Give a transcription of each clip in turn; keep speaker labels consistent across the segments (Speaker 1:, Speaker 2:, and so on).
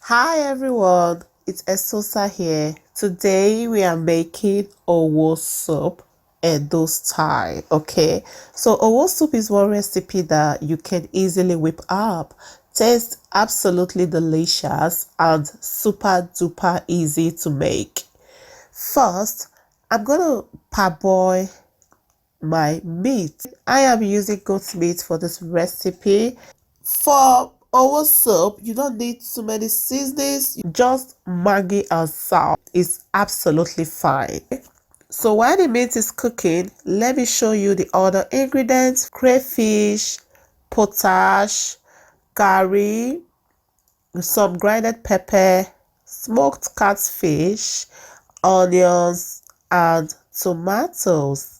Speaker 1: Hi everyone, it's Esosa here. Today we are making owo soup Edo style. Okay, so owo soup is one recipe that you can easily whip up. Tastes absolutely delicious and super duper easy to make. First, I'm gonna parboil my meat. I am using goat meat for this recipe. For owo soup, you don't need too many seasonings, just Maggi and salt is absolutely fine. So while the meat is cooking, let me show you the other ingredients: crayfish, potash, curry, some grinded pepper, smoked catfish, onions, and tomatoes.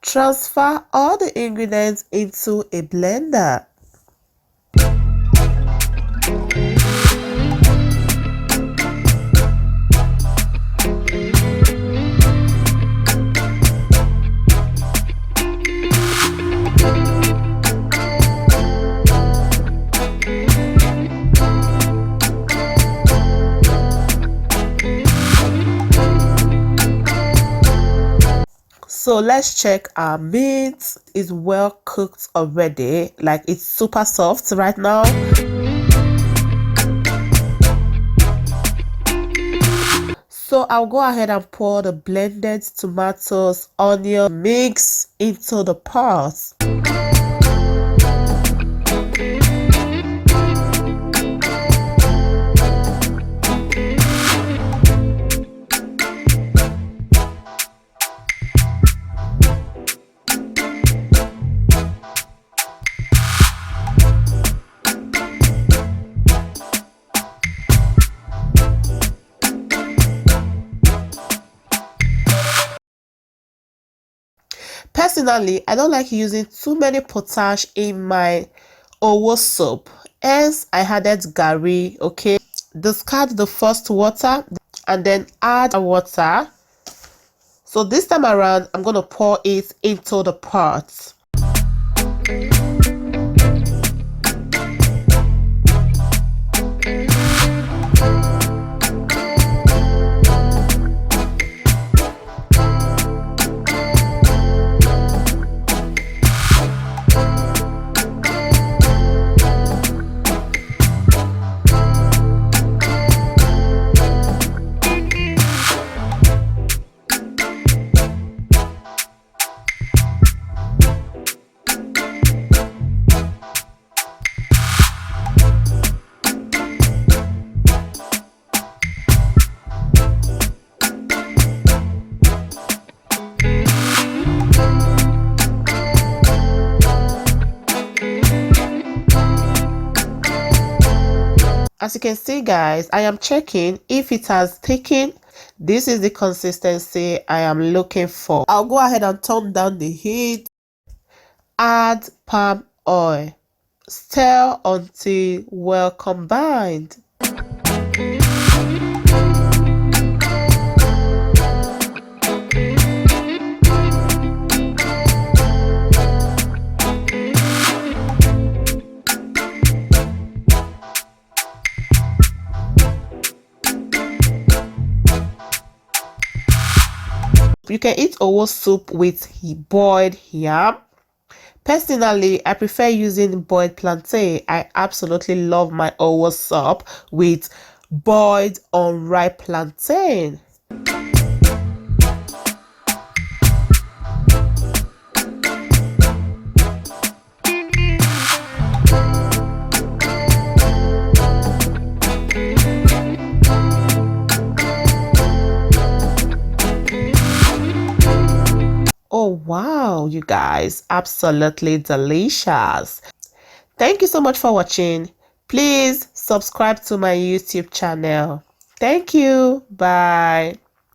Speaker 1: Transfer all the ingredients into a blender. So let's check our meat is well cooked already, like it's super soft right now. So I'll go ahead and pour the blended tomatoes, onion mix into the pot. Personally, I don't like using too many potash in my owo soup, hence I added gari. Okay, discard the first water and then add water. So this time around, I'm gonna pour it into the pot. As you can see, guys, I am checking if it has thickened. This is the consistency I am looking for. I'll go ahead and turn down the heat. Add palm oil. Stir until well combined. You can eat owo soup with boiled yam. Personally, I prefer using boiled plantain. I absolutely love my owo soup with boiled unripe plantain. Oh wow, you guys, absolutely delicious. Thank you so much for watching. Please subscribe to my YouTube channel. Thank you. Bye.